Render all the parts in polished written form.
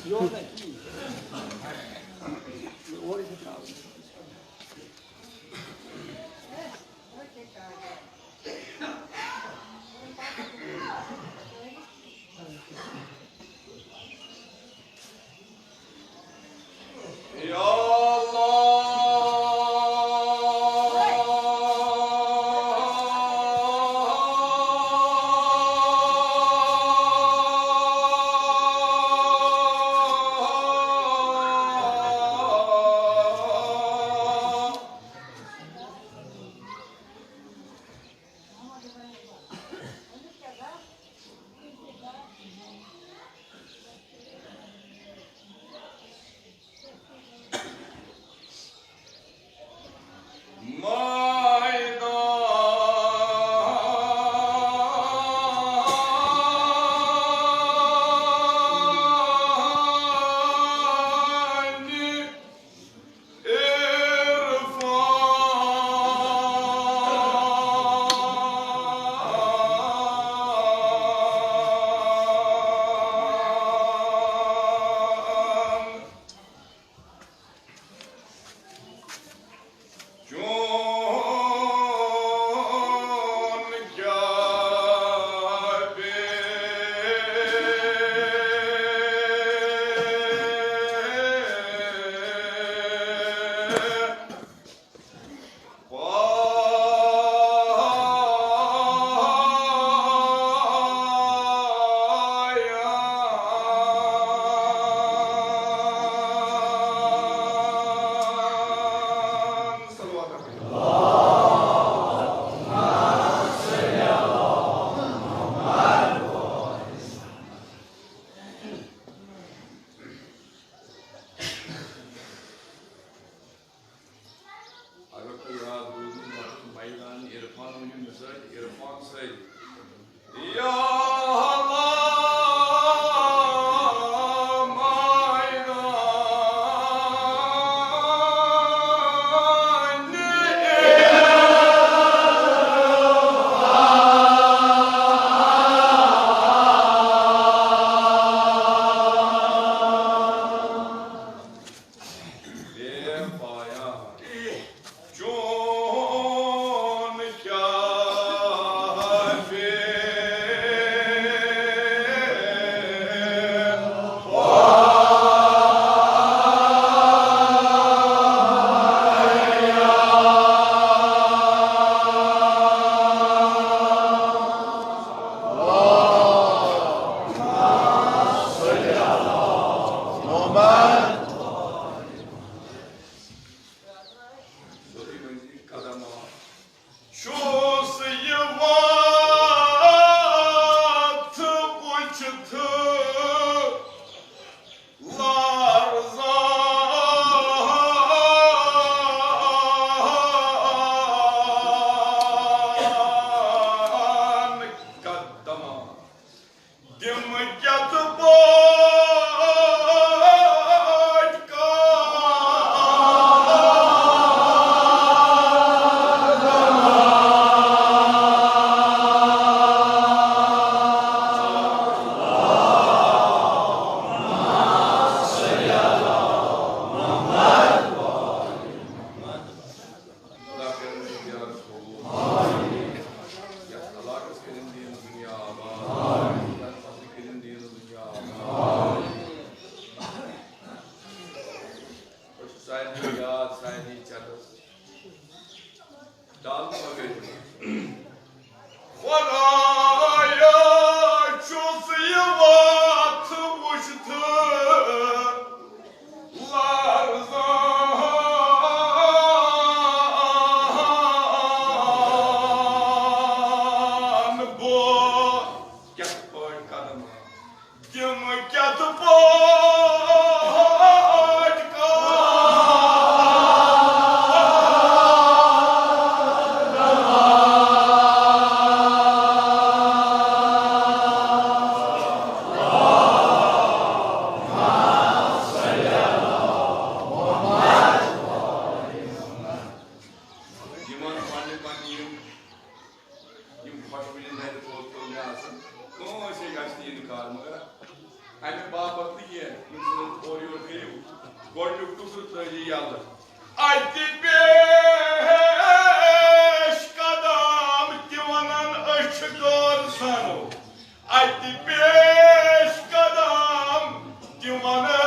You're the key. What is the problem? Golcuk tufru tayı yaldır. Aydi beş kadam divanan açık olsan. Aydi beş kadam divanan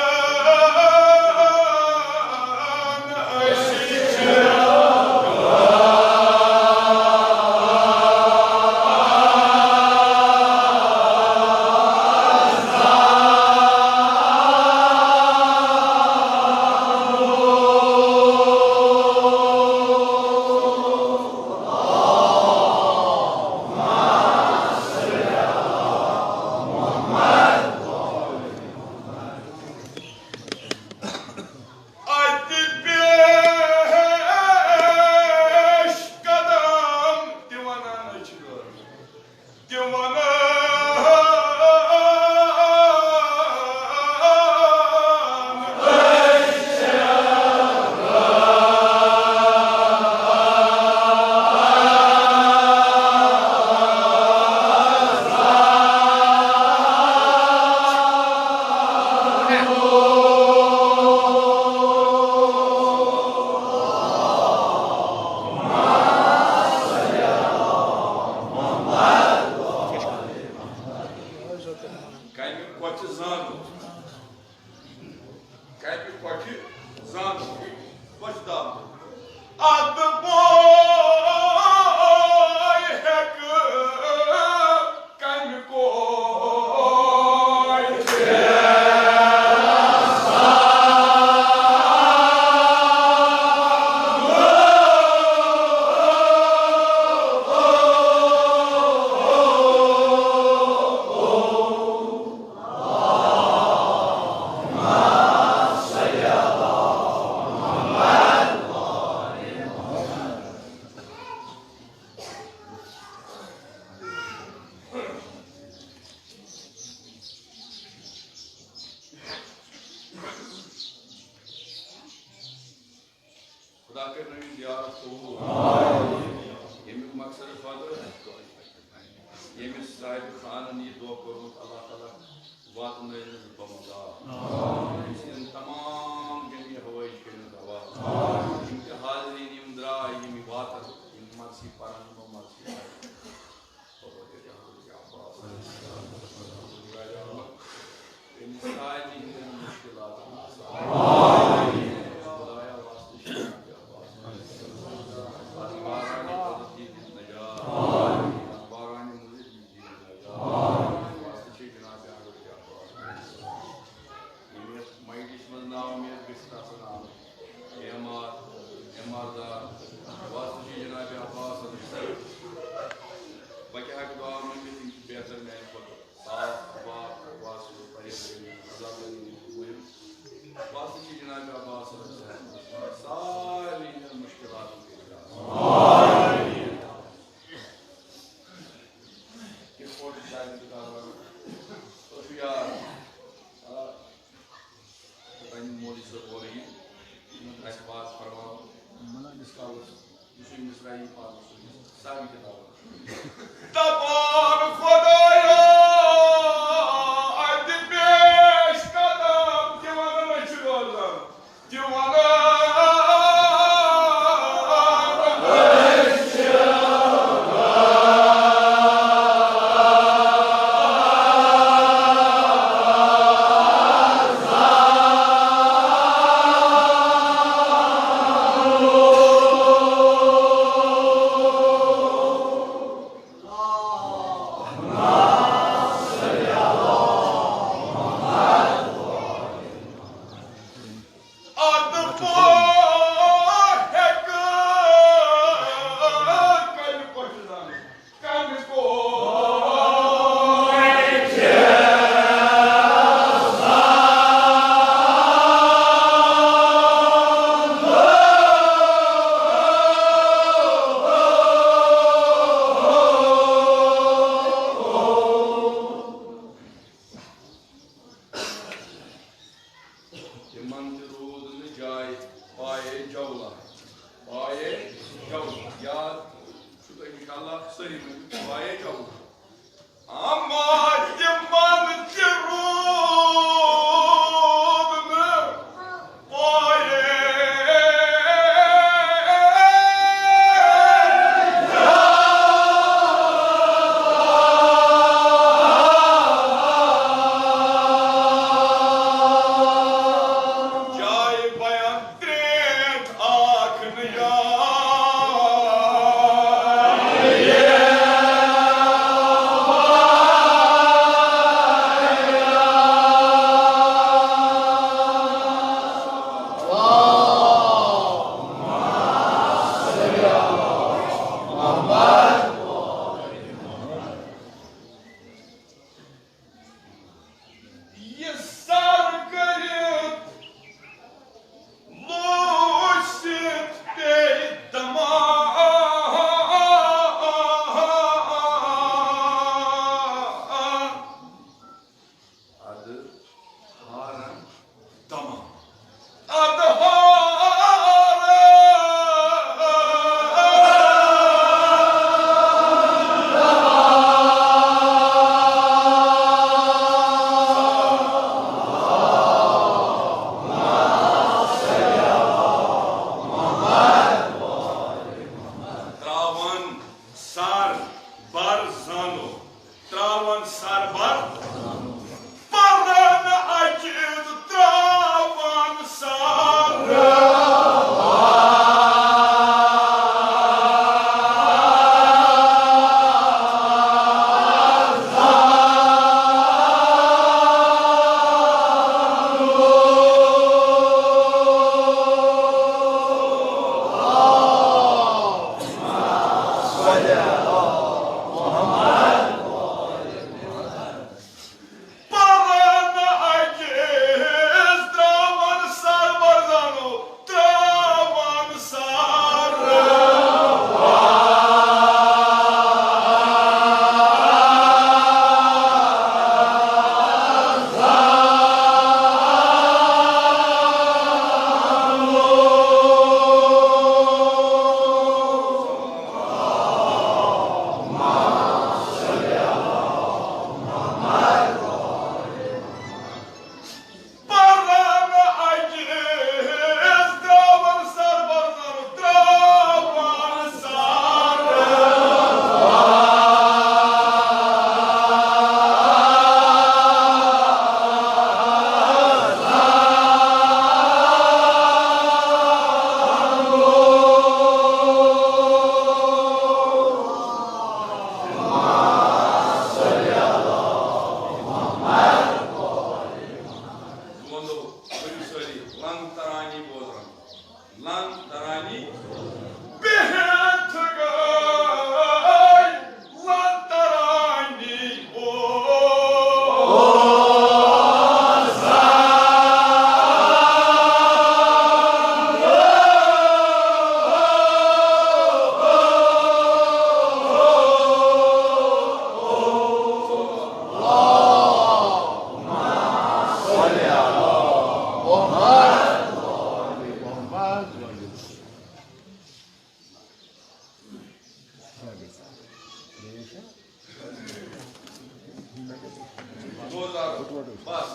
बस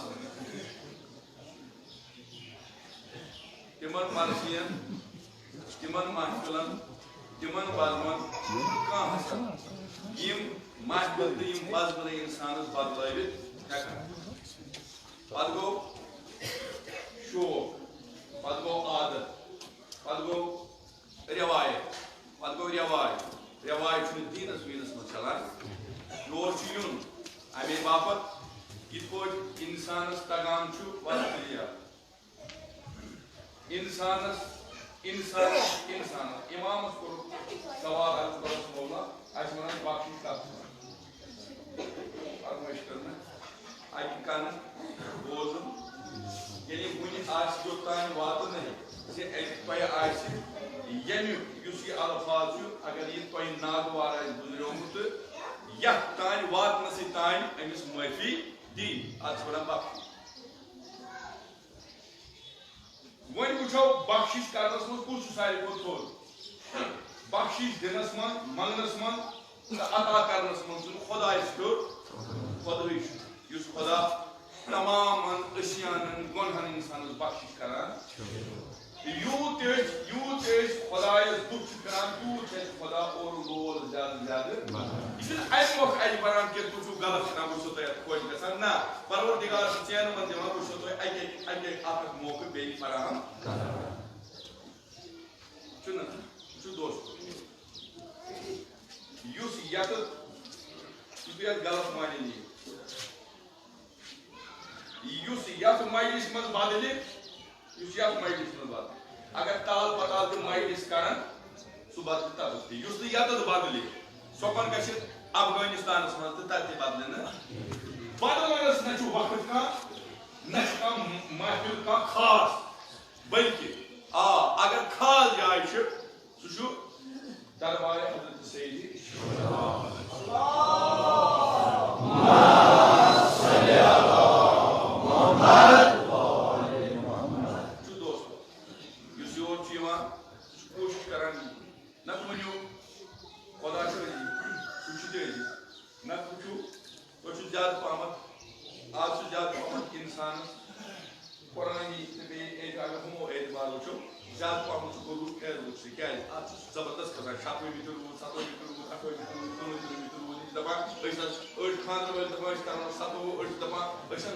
तिमन Mercian तिमन महफिलन तिमन बलवन कहां यम महफिल तो यम बजबल इंसानस बदलवित हेकान पद गो शौक पद गो आदत पद गो रिवायत पद गो रिवायत दीनस वीनस मज चलान योर युन अमे बापत इत इंसानस तगान वलिया इंसानस इमामस को सवाल मौला वन बख्शिश फरमाइश करना अन बोजन ये वन आन वात नहीं यमुक यह अल्फाज अगर यह तुम नागवार गुजरोमुत यह तान वातन तान अमिस माफी दी आज वन बख्शिश वन वो बख्शिश करनस मज कुछ सारे थोड़ बख्शिश दिनस मन मंगनस मन अता करनस मन खुदा खुदे खुदा तमाम अशियान गुनहन इंसान बख्शिश करान यूत खुदायस दुख करान तूत खुदा और लोल ज्यादा यह अमे बनान कि तुम गलत कर वो खुश ग ना परवरदिगार चैन मन दिवान वो अके मौके बे फराहम दोस्त यत गलत मानी यत मजलिस मज बदल यत मजलिस मज बदल अगर ताल पताल तुम मजलिस कर सह बदल तथ यत बदल सोकन ग अफगानिस्तान मज तो तथ बदल बदलनस न वक्त कह महफिल कह खास बल्कि अगर खास जाय सह दरबार हजरत सैयदी कोशिश करान नत वनो खुदा नत वो ज्यादा पहमत आज ज्यादा पहमत इंसान पुरानी अगर हमो एतबार वो ज्यादा पहमत गोलू फेसबुक से क्या जबरदस्त खसान 7 मीटर रूद 7 मीटर रूद 8 मीटर रूद 19 मीटर रूद दपान खान वाल दपान कर 7 दपान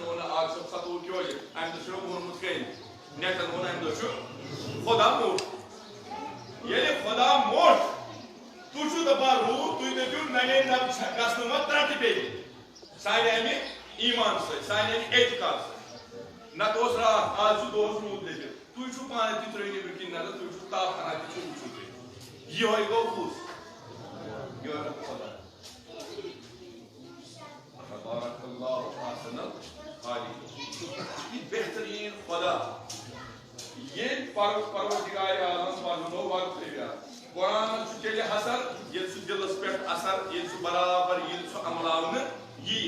वन आज 7 क्यों अमे दो वोनमुत कहीं नेटन वो अमे दो खुदा मोट ये खुदा मोट तुम दपान रूद तुम दपू नने गसन त्रट पे साने अमे ईमान साने एतकाद नत रात आज दोस रूद लगे तुम पाने त्रो नबर किन नजर तुम तापखाना वो ये गो खुश ये खुदा बेहतरीन खुदा ये परवरदिगार आलम पनो वक्त कुरान तेल असर ये दिलस पे असर ये बराबर ये अमलावन यी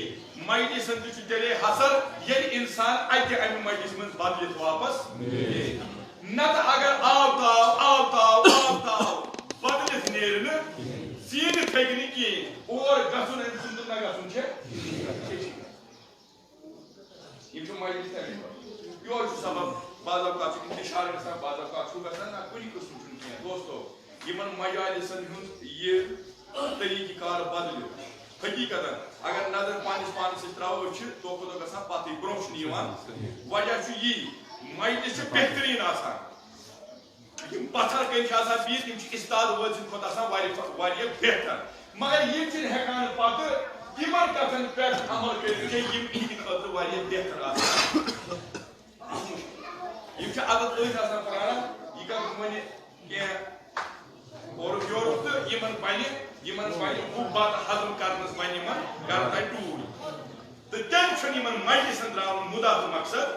मजलिसन तेल असर ये इंसान अत अमे मजलिस मज बदलित वापस नत अगर आव ताव बदलित नेर सीन थकन कहें और गसन अम सुंद न गसन मजलिस योर सबब बाज़ इंतशार गसान बाज़ गसान ना कुछ कस्म दोस्तों इन मजालिसन यह तरीक़ कार बदल हकीकत अगर नजर पानिस पानस त्रो दो दो गसान पत ब्रोह वजह यी मजलिस बेहतरीन पत्थर कन बिह तम इस्ताद वोल खुद बेहतर मगर हेकान पत कथन पे अमल कर खतर बेहतर अदत परान यह कर वन और योर तो वो बात हजम करनस वन कर टूर तो तम मजलिस द्राव मुदा तो मकसद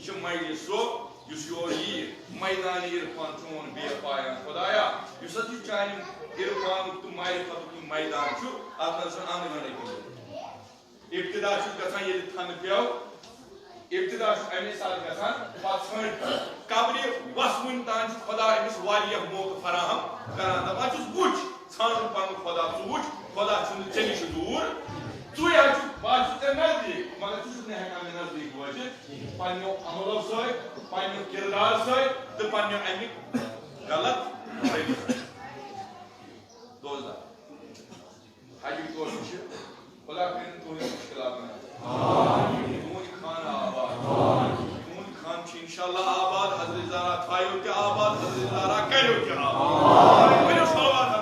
यह मजलिस सो योर यी मैदान इरफान चोन बे पायान खुदाया चान इरफान तो मारिफत मैदान अत अंद इब्तदा गसान थन पे इब्तिदा अमे साथ गसान कब्र वसवन तान खुदा अमिस वारिया मौका फराहम करान दपान छुस बुझ छान पन खुदा छु खुदा छु चली छु दूर छु या छु बात छु नजदीक मगर छु ने हका में नजदीक वजह पन्यो अमलो सय पन्यो किरदार सय तो पन्यो अमि गलत दोजा हाजी तो छु खुदा के तो मुश्किलात में इंशाल्लाह आबाद हजरत ज़ारा थायो के आबाद हजरत ज़ारा करो के आबाद मेरे सलावत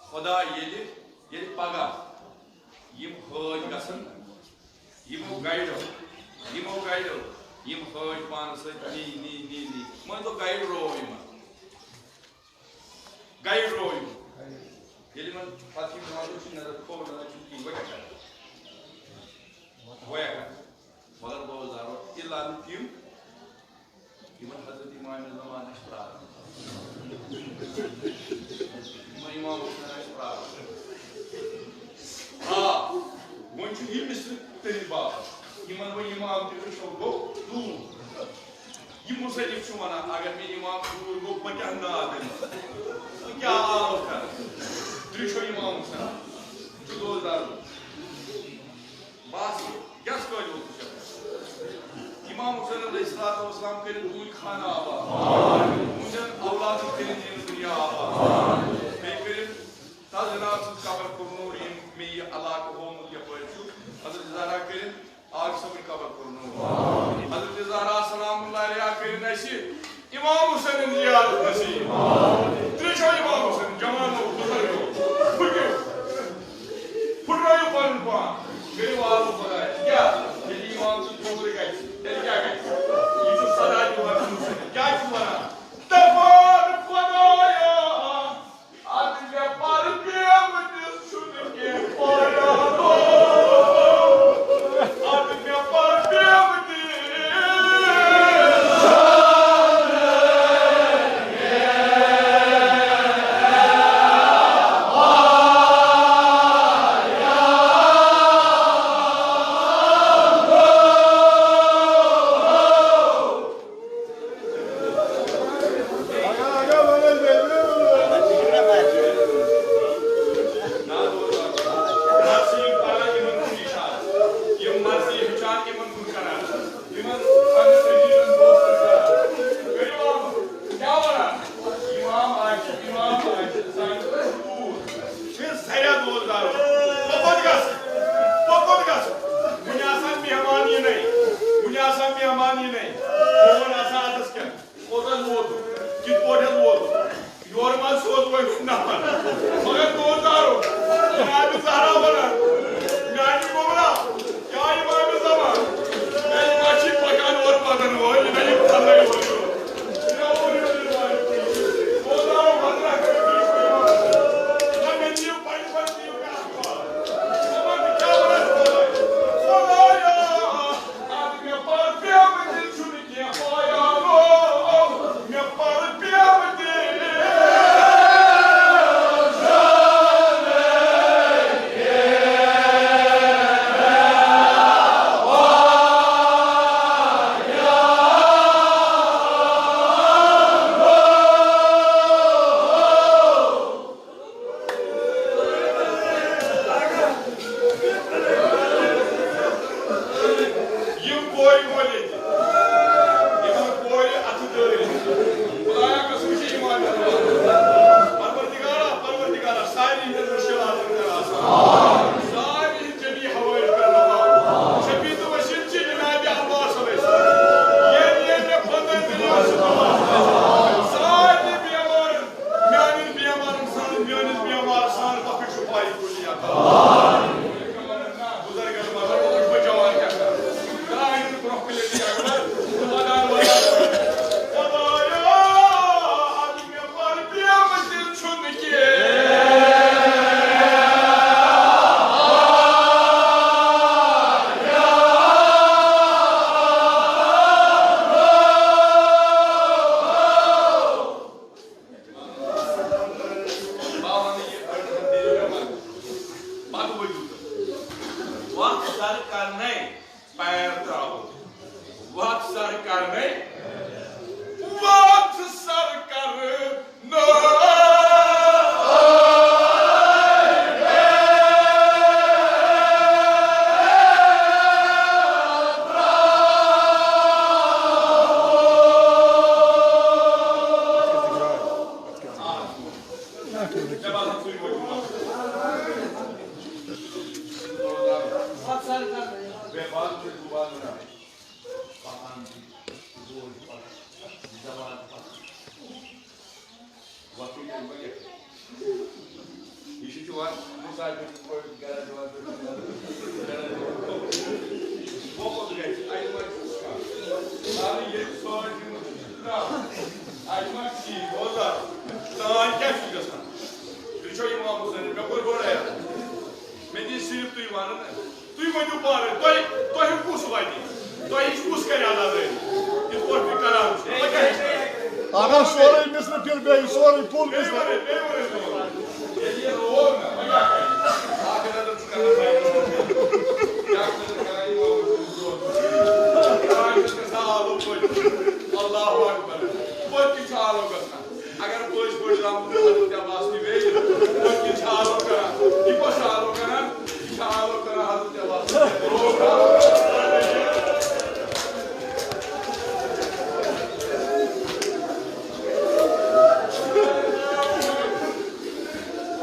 खुदा ये ये पगह यम हज गसन यमो गाइडो यम हज पान नी मन तो गाइड रो ये मन पति मानो नजर खो नजर की वह मगर बहुत ज़्यादा इल्ला नुक्तिम इमन हज़रत इमाम ज़मान इस्प्रार इमाम हुसैन इस्प्रार हाँ वो चुनी मिस्र तेरी बात इमन वो इमाम तेरे शो गो तू ये मुसलिम शुमाना अगर मैं इमाम दूर गो बचा ना आदम तो क्या आल कर त्रिशो इमाम हुसैन जो दो दारू बास क्या स्कोर हो इमाम हुसैन अलैहिस्सलाम के दूर खाना आवा मुझे औलाद के लिए दुनिया आवा मैं फिर ताजनात कबर कुरनूर में ये अलाक हो मुझे पहुंचू हज़रत ज़हरा के आग सब कबर कुरनूर हज़रत ज़हरा सलामुल्लाह अलैहा के नशी इमाम हुसैन जियारत नशी त्रिशो इमाम हुसैन जवानो बुजुर्गो फुटरायो पा मेरे वालों पर क्या ये इमाम से छोड़ गए क्या ये जो सदा जो है क्या हुआ तफार पराया आज के पर प्रेम सुन के पाया रो आज के पर प्रेम Ana sorry Mr. Pilbey, sorry pull Mr. Allahu Akbar. Pode que chalo gasta. Agora pois lá no lado da base de veio. Pode que chalo cara. E po chalo cara. Chalo cara lado da base.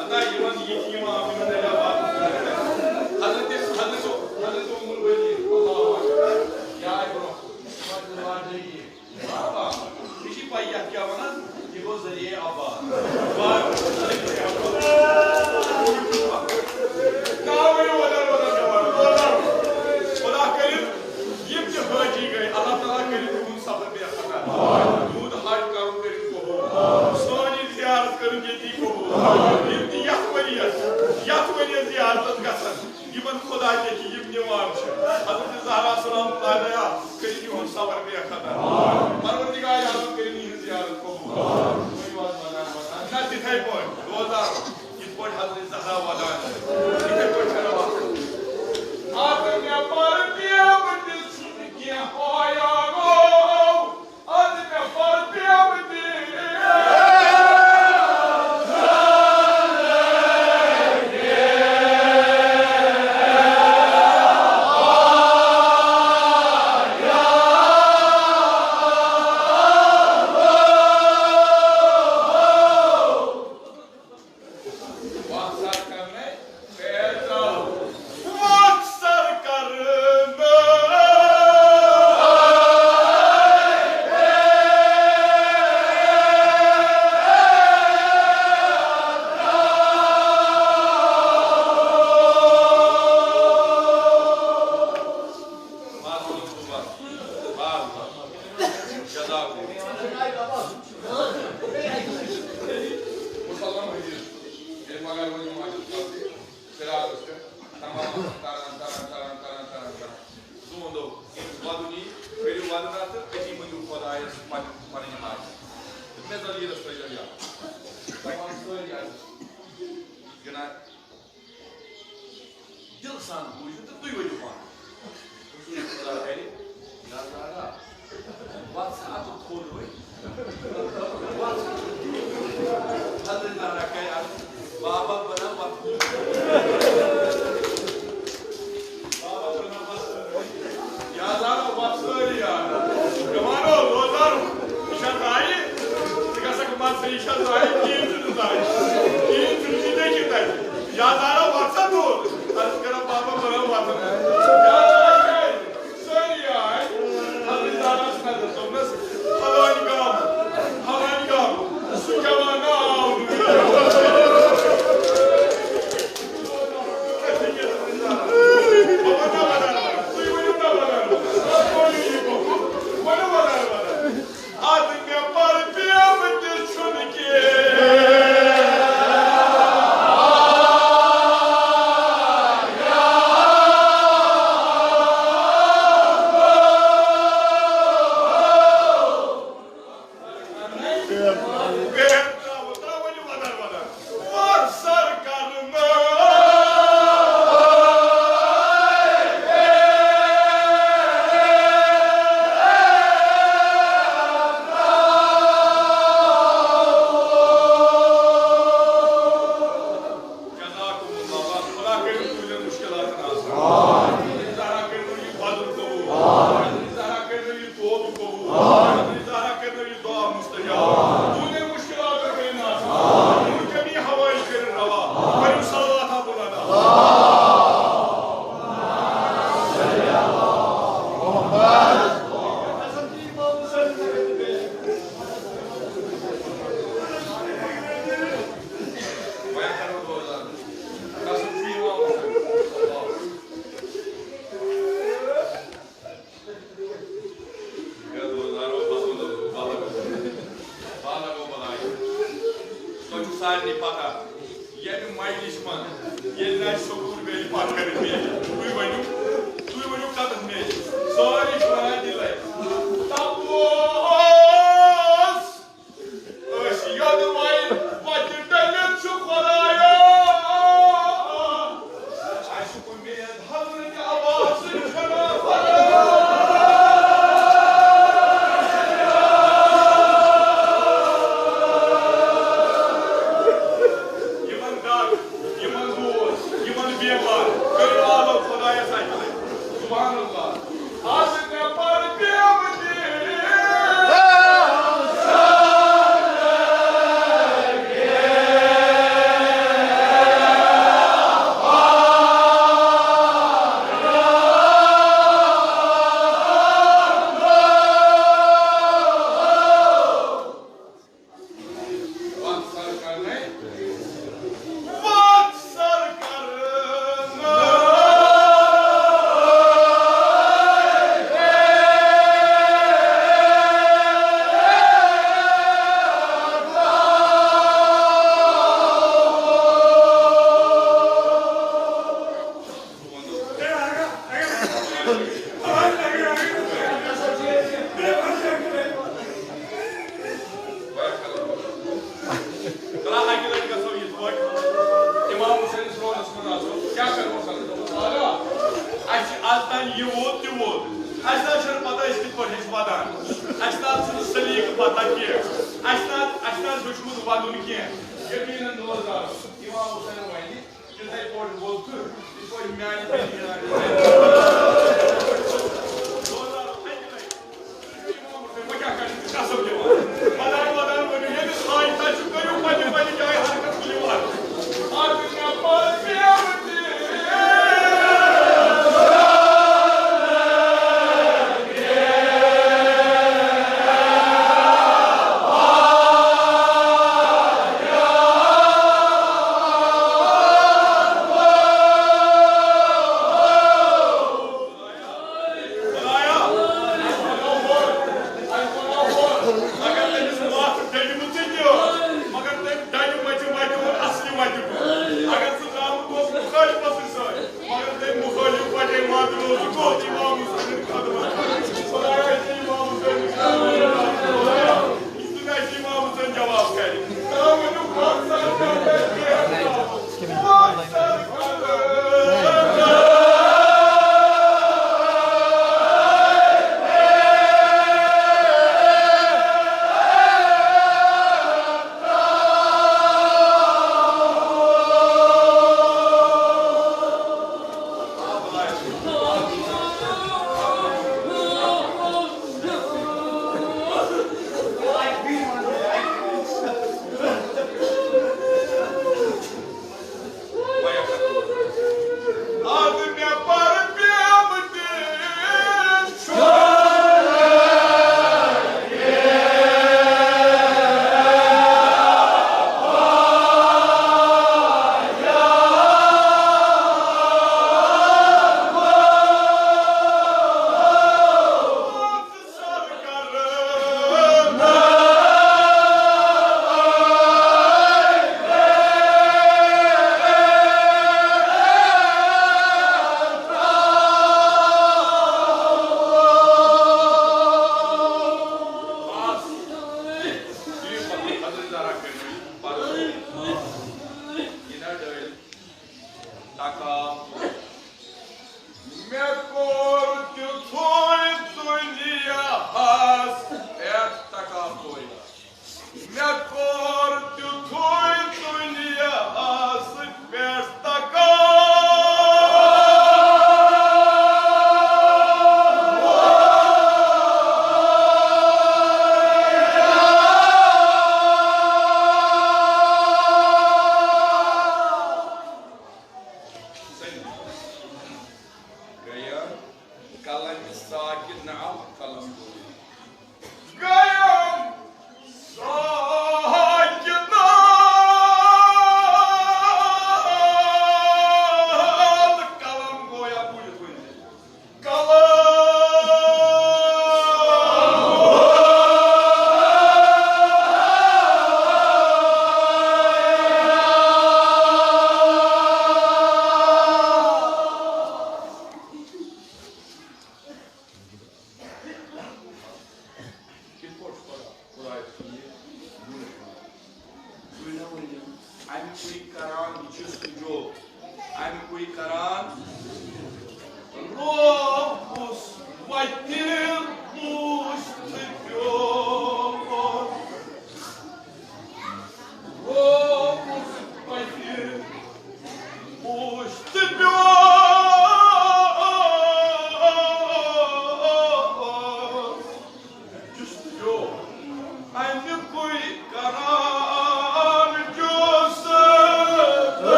Anda iman yiti ma amin da ba. Hazrat umur wali. Allahu Akbar. Ya ibro. Madhwa jayi. Baba. Kişi payyak ya bana. Ki o zariye abba. Var.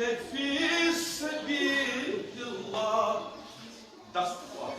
gitmek fi sebilillah. Das var.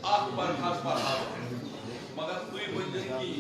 Akbar Kasbar मगर तुई बंदन की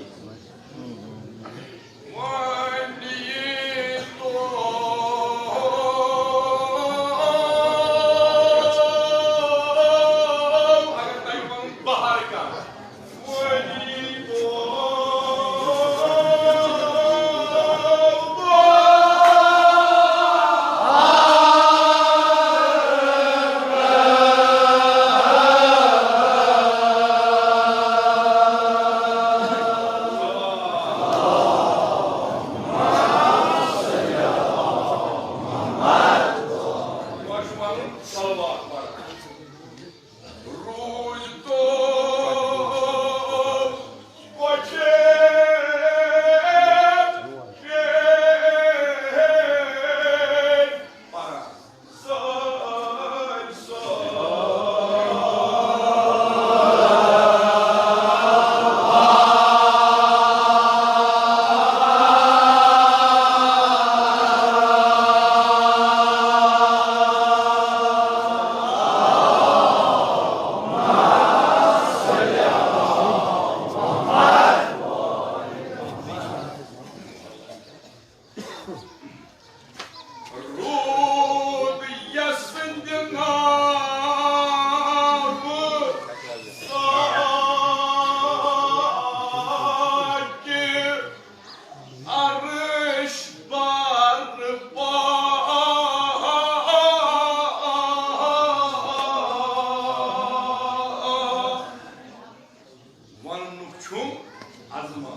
Azma.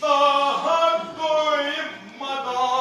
Daha doymadan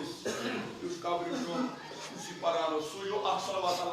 Moses, os cabrichos, os separados, suyo, a salvação.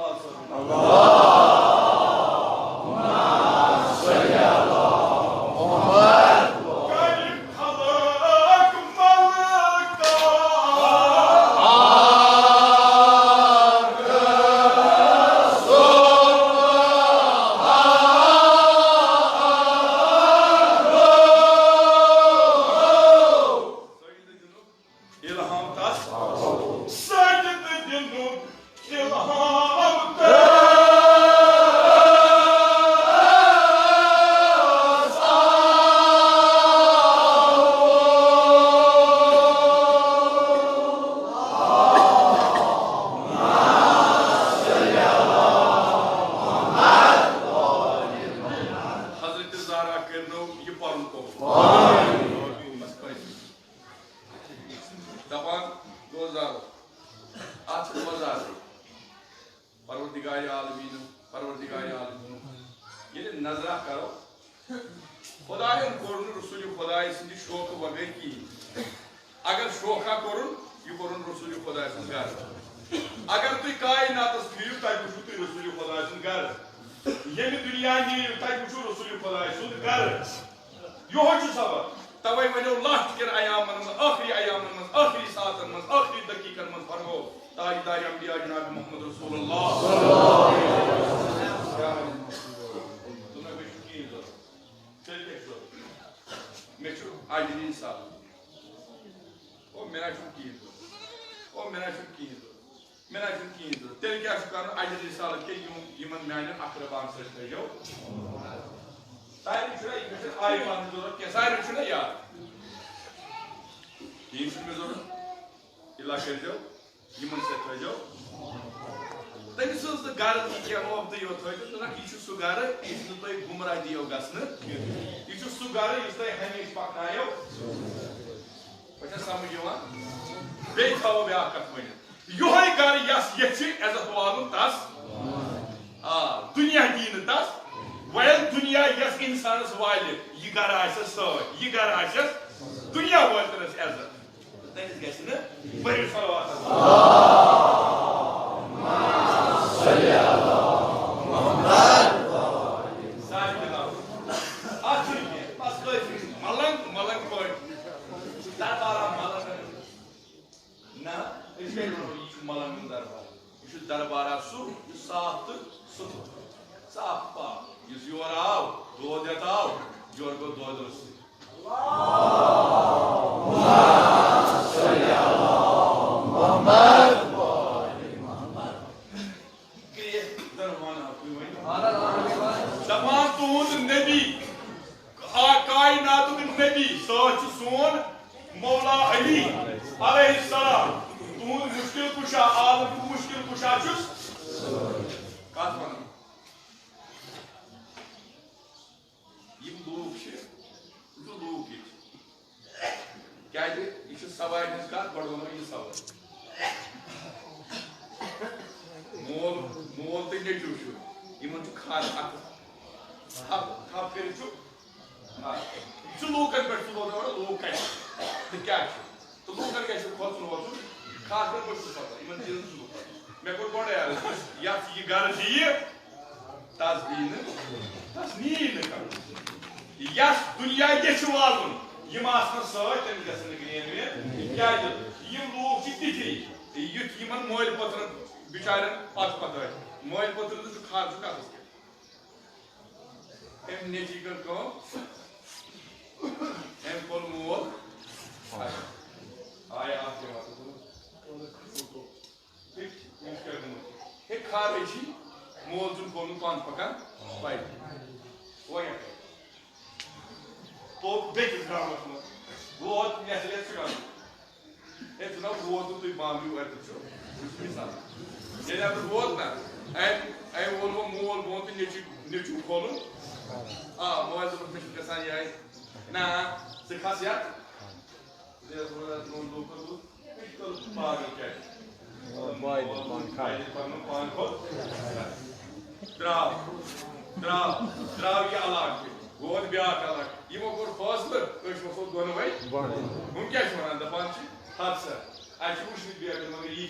आज उष्ण better मगर ये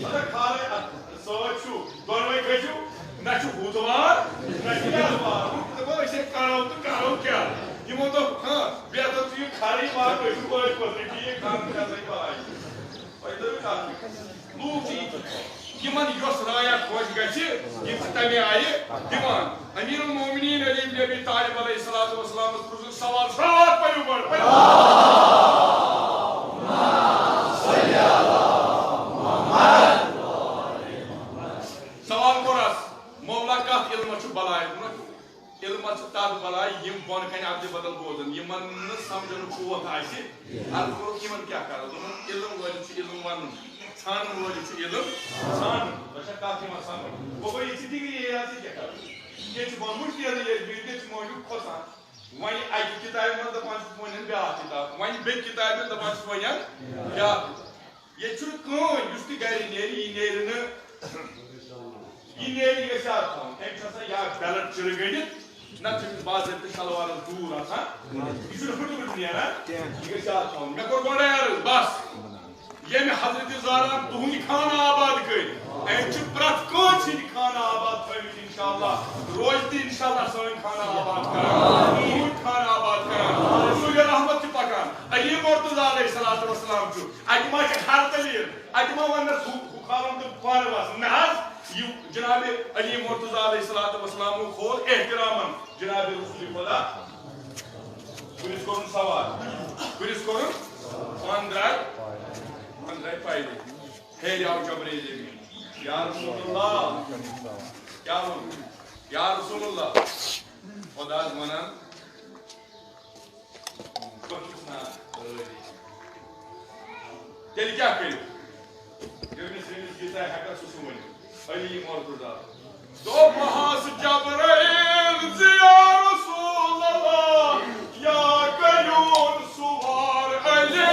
मगर खाले सोचू दोनों कजू ना छु बुधवार ना यारवार तो वो ऐसे करो क्या ये मो तो हां बेटर तो ये खाली मार को कोई को ये काम कर रही भाई और इधर भी काम लोग ये मन योस राया खोज गछि ये तमे आए दीवान अमीरुल मोमिनीन अली इब्न अबी तालिब अलैहिस्सलातु वस्सलाम को सवाल पयो बर सवाल कोरस मौला का इल्म छु बलाय इल्म छु ताद बलाय यम बन कन अब्द बदल बोदन यमन न समझन कोत आसी अल को यमन क्या कर इल्म वल छु इल्म वन छान वल छु इल्म छान बशा काफी मसान वो कोई डिग्री ये आसी क्या कर ये छु बन मुश्किल ये बिल्कुल छु मोजू खोसा वही आई किताब में द पांच मोइन बे किताब वही बे किताब में द पांच मोइन या ये छु को युस्ति गारी नेरी नेरन ये के साथ एक छसा या बैलेट चल गई ना तो बात है शलवार दूर आता इसने फुट नहीं है ये साथ मैं को बोले यार बस ये में हजरत ज़ारा तुम खाना आबाद कर एक प्रत को छी खाना आबाद कर इंशाअल्लाह रोज दिन इंशाअल्लाह सोन खाना आबाद कर दूर खाना आबाद कर रसूल रहमत पकान अली मुर्तजा अलैहिस्सलातु वस्सलाम छु अजमा के हर तलीर अजमा वन खालम तो पार वास नहाज यू जनाब अली मुर्तजा अलैहिस्सलातु वस्सलाम खोल एहतरामन जनाब रसूल खुदा पुलिस को सवाल पुलिस को अंदर पाइले हे जाओ जबरील या रसूलुल्लाह या रसूलुल्लाह खुदा मना तेल क्या करें जब से जीता है का सुसुमन अली मुर्तजा दो महास जबरील या रसूलुल्लाह या कयून सुवार Ali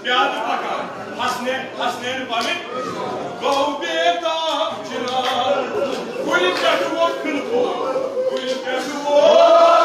Hadi bakalım. Hasne bana. Go be doctor. We got to walk in the wall. We got to walk.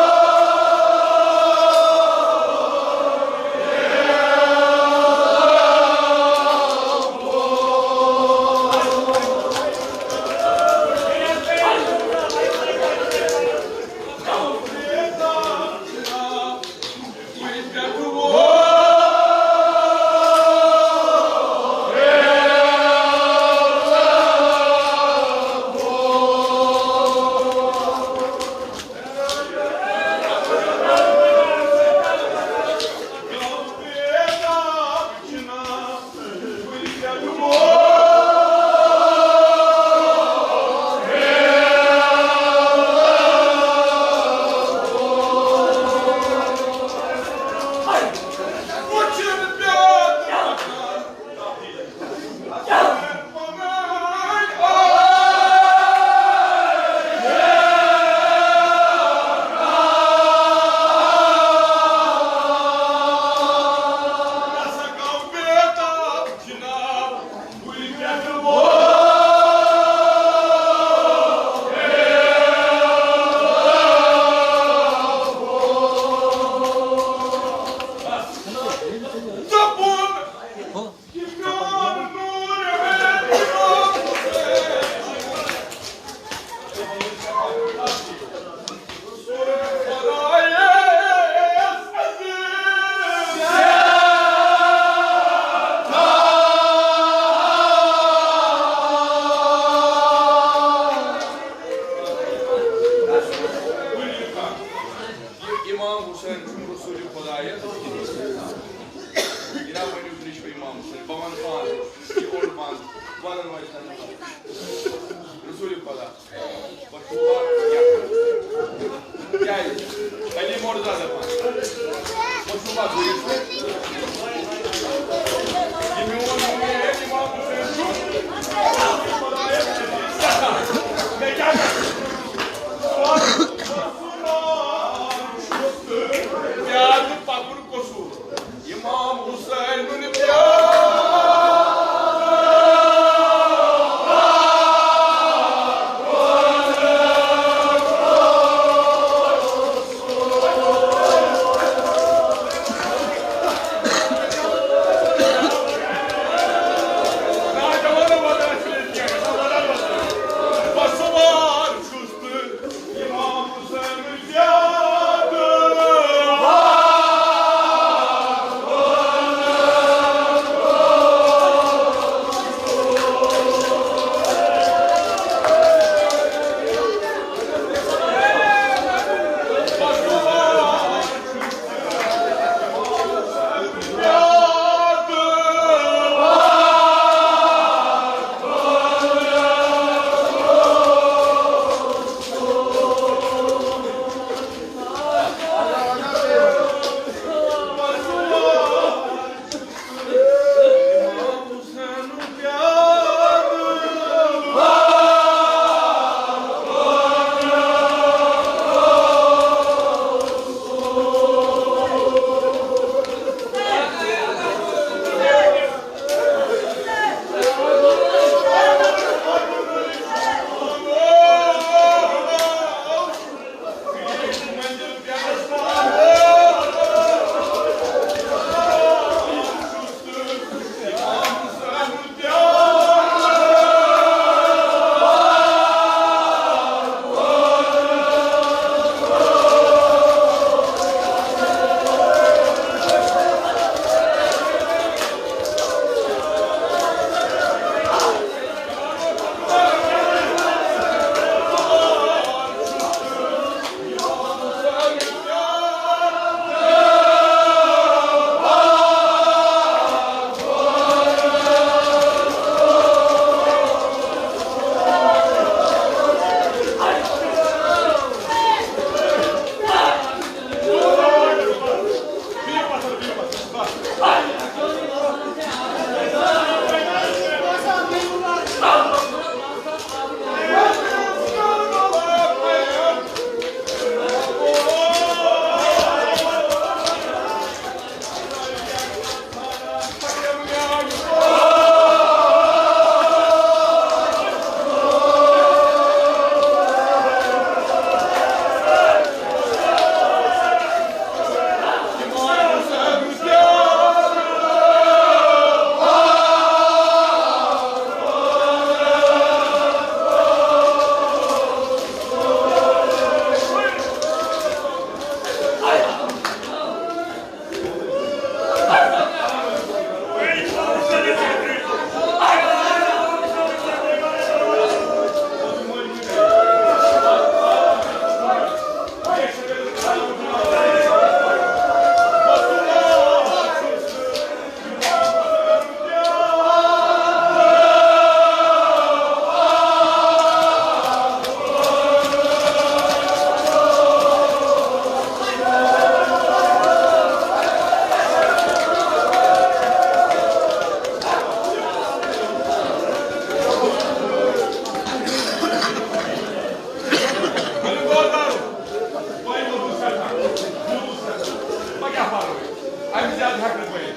Hadi ziyade haklı koyun.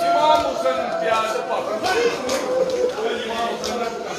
İmam Hüseyin'in piyade patron. İmam Hüseyin'in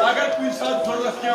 अगर कोई साथ जरूरत क्या